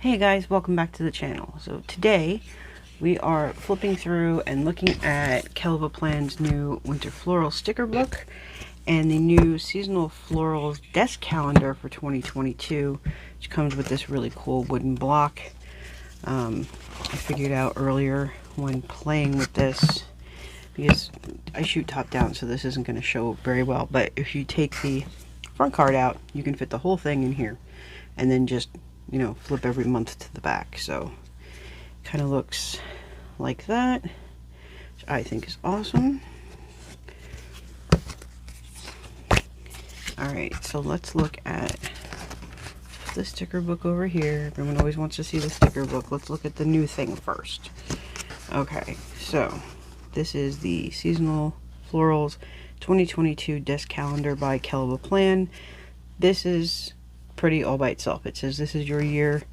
Hey guys, welcome back to the channel. So today we are flipping through and looking at KellofaPlan's new winter floral sticker book and the new seasonal florals desk calendar for 2022, which comes with this really cool wooden block. I figured out earlier when playing with this, because I shoot top down, so this isn't going to show very well, but if you take the front card out, you can fit the whole thing in here and then just, you know, flip every month to the back. So kind of looks like that, which I think is awesome. All right, so let's look at the sticker book over here. Everyone always wants to see the sticker book. Let's look at the new thing first. Okay, so this is the seasonal florals 2022 desk calendar by KellofaPlan. This is pretty all by itself. It says this is your year.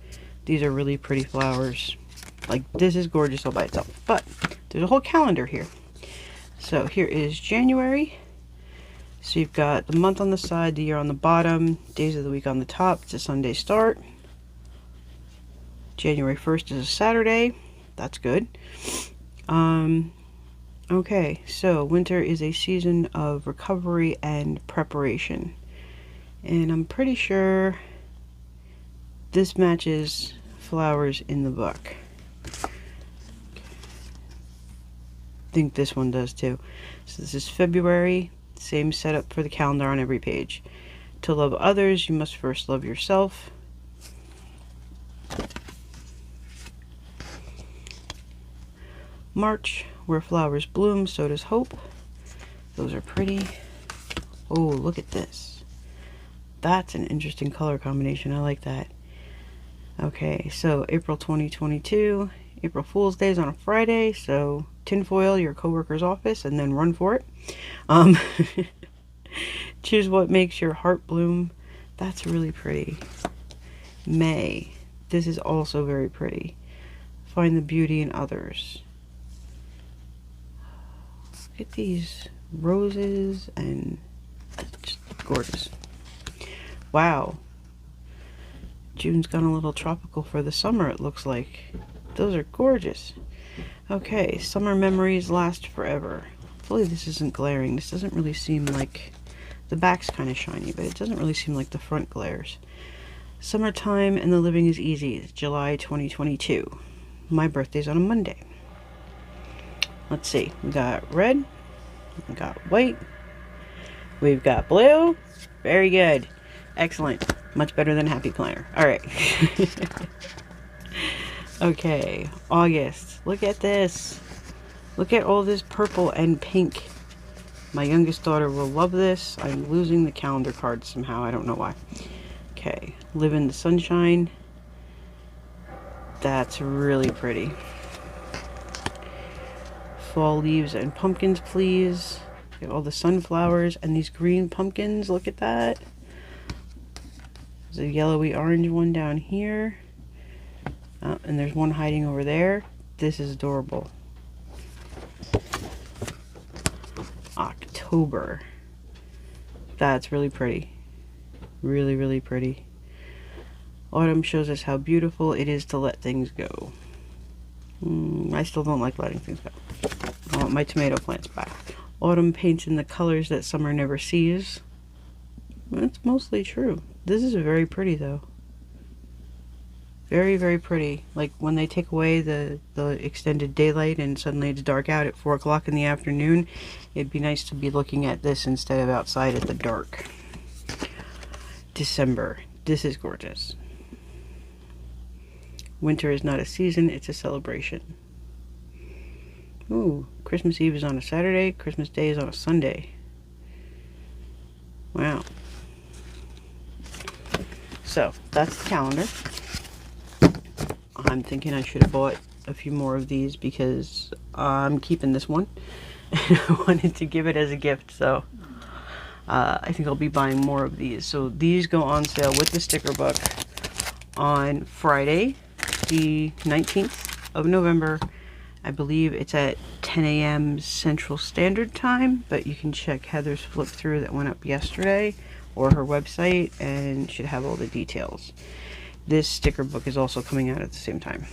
These are really pretty flowers. Like, this is gorgeous all by itself, but there's a whole calendar here. So here is January. So you've got the month on the side, the year on the bottom, days of the week on the top. It's a Sunday start. January 1st is a Saturday. That's good. Okay, so winter is a season of recovery and preparation. And I'm pretty sure this matches flowers in the book. I think this one does too. So this is February, same setup for the calendar on every page. To love others, you must first love yourself. March, where flowers bloom, so does hope. Those are pretty. Oh, look at this. That's an interesting color combination. I like that. Okay, so April 2022, April Fool's Day is on a Friday, so tinfoil your coworker's office and then run for it. Choose what makes your heart bloom. That's really pretty. May, this is also very pretty. Find the beauty in others. Look at these roses, and just gorgeous. Wow. June's gone a little tropical for the summer, it looks like. Those are gorgeous. Okay, summer memories last forever. Hopefully this isn't glaring. This doesn't really seem like... The back's kind of shiny, but it doesn't really seem like the front glares. Summertime and the living is easy. It's July 2022. My birthday's on a Monday. Let's see. We got red. We got white. We've got blue. Very good. Excellent. Much better than Happy Planner. Alright. Okay. August. Look at this. Look at all this purple and pink. My youngest daughter will love this. I'm losing the calendar card somehow. I don't know why. Okay. Live in the sunshine. That's really pretty. Fall leaves and pumpkins, please. Get all the sunflowers and these green pumpkins. Look at that. There's a yellowy orange one down here. And there's one hiding over there. This is adorable. October. That's really pretty. Really, really pretty. Autumn shows us how beautiful it is to let things go. I still don't like letting things go. I want my tomato plants back. Autumn paints in the colors that summer never sees. That's mostly true. This is very pretty though. Very, very pretty. Like when they take away the extended daylight and suddenly it's dark out at 4 o'clock in the afternoon, it'd be nice to be looking at this instead of outside at the dark. December. This is gorgeous. Winter is not a season, it's a celebration. Ooh, Christmas Eve is on a Saturday, Christmas Day is on a Sunday. Wow. So, that's the calendar. I'm thinking I should have bought a few more of these because I'm keeping this one. I wanted to give it as a gift, so I think I'll be buying more of these. So these go on sale with the sticker book on Friday, the 19th of November. I believe it's at 10 a.m. Central Standard Time, but you can check Heather's flip through that went up yesterday or her website and should have all the details. this sticker book is also coming out at the same time.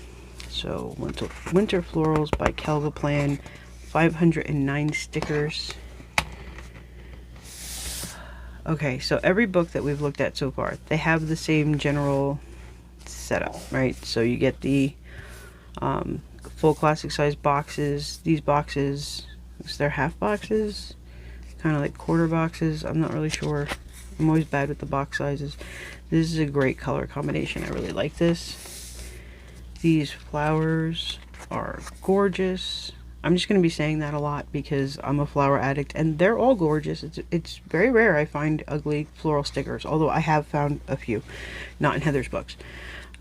So Winter Florals by KellofaPlan, 509 stickers. Okay, so every book that we've looked at so far, they have the same general setup, right? So you get the full classic size boxes. These boxes, they're half boxes, kind of like quarter boxes. I'm not really sure. I'm always bad with the box sizes. This is a great color combination. I really like this. These flowers are gorgeous. I'm just going to be saying that a lot because I'm a flower addict and they're all gorgeous. It's very rare I find ugly floral stickers, although I have found a few, not in Heather's books.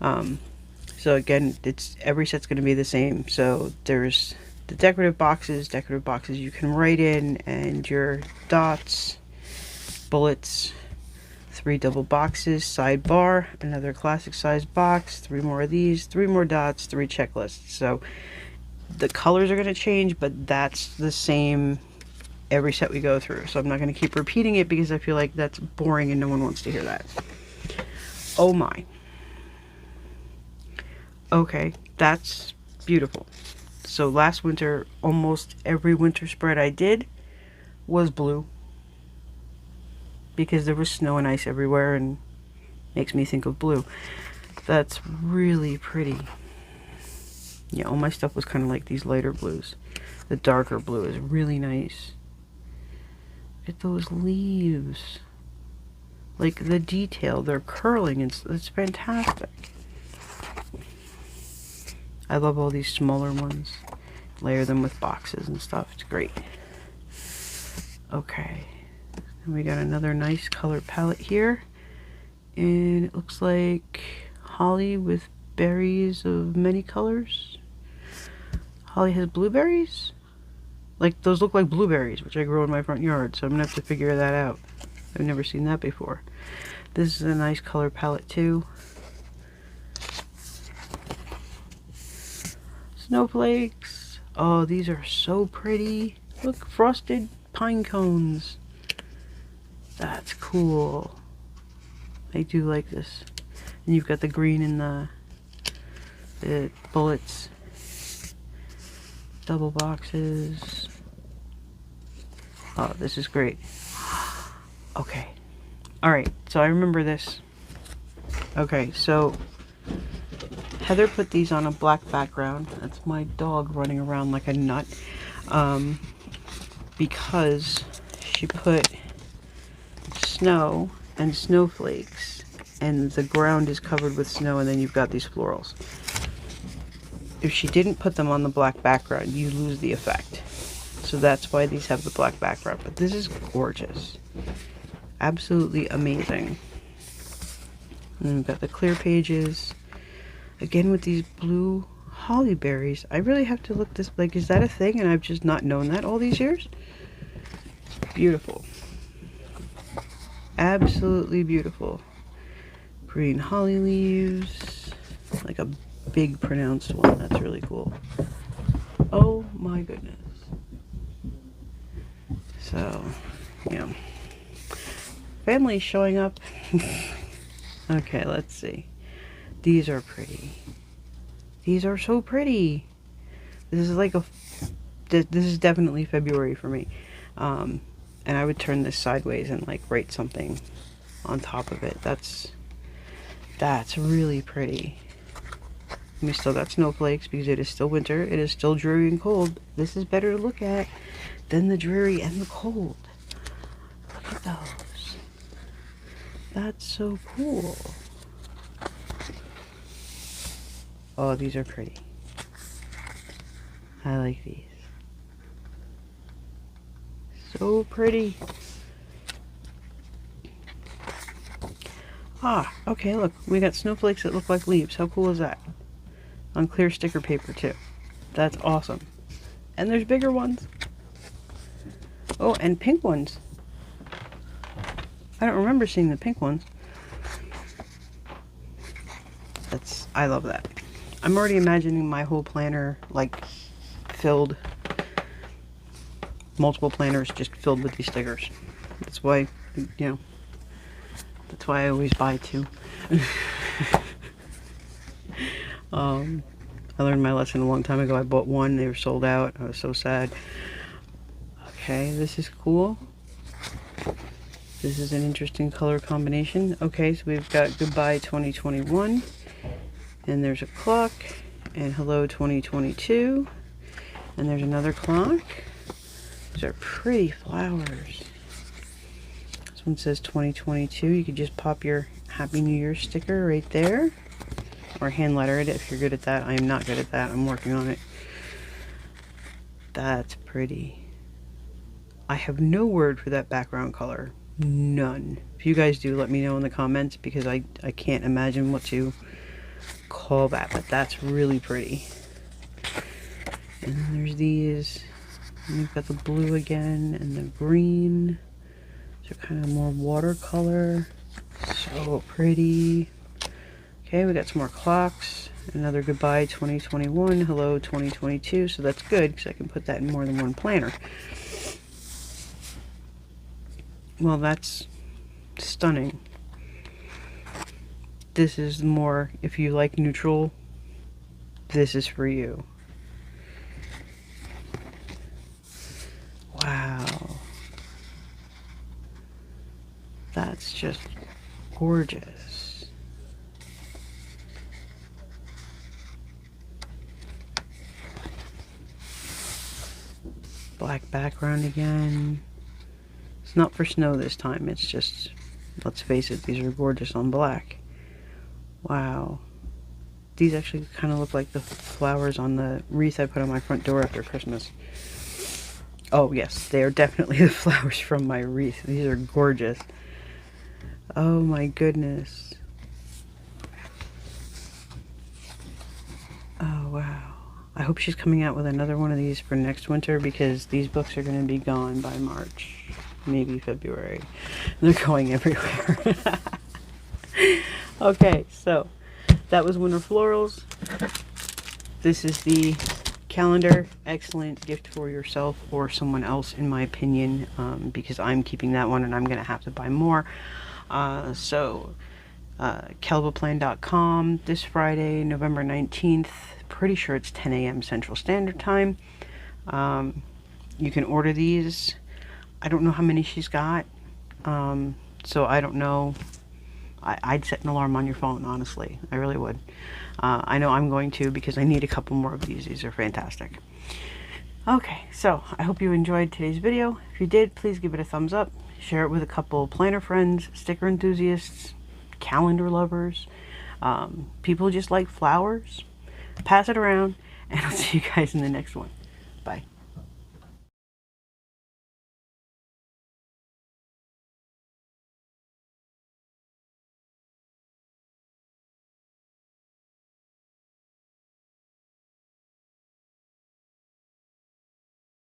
So again, every set's going to be the same. So there's the decorative boxes you can write in, and your dots, bullets, 3 double boxes, sidebar, another classic size box, 3 more of these, 3 more dots, 3 checklists. So the colors are going to change, but that's the same every set we go through. So I'm not going to keep repeating it because I feel like that's boring and no one wants to hear that. Oh my. Okay, that's beautiful. So last winter, almost every winter spread I did was blue because there was snow and ice everywhere and makes me think of blue. That's really pretty. Yeah, all my stuff was kind of like these lighter blues. The darker blue is really nice. Look at those leaves. Like the detail, they're curling, it's fantastic. I love all these smaller ones. Layer them with boxes and stuff. It's great. Okay. And we got another nice color palette here. And it looks like holly with berries of many colors. Holly has blueberries? Like, those look like blueberries, which I grow in my front yard. So I'm going to have to figure that out. I've never seen that before. This is a nice color palette too. Snowflakes. Oh, these are so pretty. Look, frosted pine cones. That's cool. I do like this. And you've got the green in the bullets. Double boxes. Oh, this is great. Okay. Alright, so I remember this. Okay, so Heather put these on a black background. That's my dog running around like a nut. Because she put snow and snowflakes, and the ground is covered with snow, and then you've got these florals. If she didn't put them on the black background, you lose the effect. So that's why these have the black background. But this is gorgeous. Absolutely amazing. And we've got the clear pages. Again with these blue holly berries. I really have to look this, like, is that a thing? And I've just not known that all these years? Beautiful. Absolutely beautiful. Green holly leaves. Like a big pronounced one. That's really cool. Oh my goodness. So, yeah. Family's showing up. Okay, let's see. These are pretty. These are so pretty. This is like this is definitely February for me. And I would turn this sideways and like write something on top of it. That's really pretty. We still got snowflakes because it is still winter. It is still dreary and cold. This is better to look at than the dreary and the cold. Look at those. That's so cool. Oh, these are pretty. I like these. So pretty. Ah, okay, look. We got snowflakes that look like leaves. How cool is that? On clear sticker paper, too. That's awesome. And there's bigger ones. Oh, and pink ones. I don't remember seeing the pink ones. I love that. I'm already imagining my whole planner, like, filled. Multiple planners just filled with these stickers. That's why, you know, that's why I always buy 2. I learned my lesson a long time ago. I bought one, they were sold out. I was so sad. Okay, this is cool. This is an interesting color combination. Okay, so we've got Goodbye 2021, and there's a clock, and Hello 2022, and there's another clock. These are pretty flowers. This one says 2022. You could just pop your Happy New Year sticker right there, or hand letter it if you're good at that. I am not good at that. I'm working on it. That's pretty. I have no word for that background color. None. If you guys do, let me know in the comments, because I can't imagine what to call that, but that's really pretty. And then there's these. And we've got the blue again and the green. So kind of more watercolor. So pretty. Okay, we got some more clocks. Another Goodbye 2021, Hello 2022. So that's good, because I can put that in more than one planner. Well, that's stunning. This is more, if you like neutral, this is for you. Wow. That's just gorgeous. Black background again. It's not for snow this time, it's just, let's face it, these are gorgeous on black. Wow. These actually kind of look like the flowers on the wreath I put on my front door after Christmas. Oh yes, they are definitely the flowers from my wreath. These are gorgeous. Oh my goodness. Oh wow. I hope she's coming out with another one of these for next winter, because these books are going to be gone by March. Maybe February. They're going everywhere. Okay, so that was Winter Florals. This is the calendar. Excellent gift for yourself or someone else, in my opinion, because I'm keeping that one and I'm going to have to buy more. KellofaPlan.com this Friday, November 19th. Pretty sure it's 10 a.m. Central Standard Time. You can order these. I don't know how many she's got, so I don't know. I'd set an alarm on your phone, honestly. I really would. I know I'm going to, because I need a couple more of these. These are fantastic. Okay, so I hope you enjoyed today's video. If you did, please give it a thumbs up. Share it with a couple planner friends, sticker enthusiasts, calendar lovers, people who just like flowers. Pass it around, and I'll see you guys in the next one. Bye.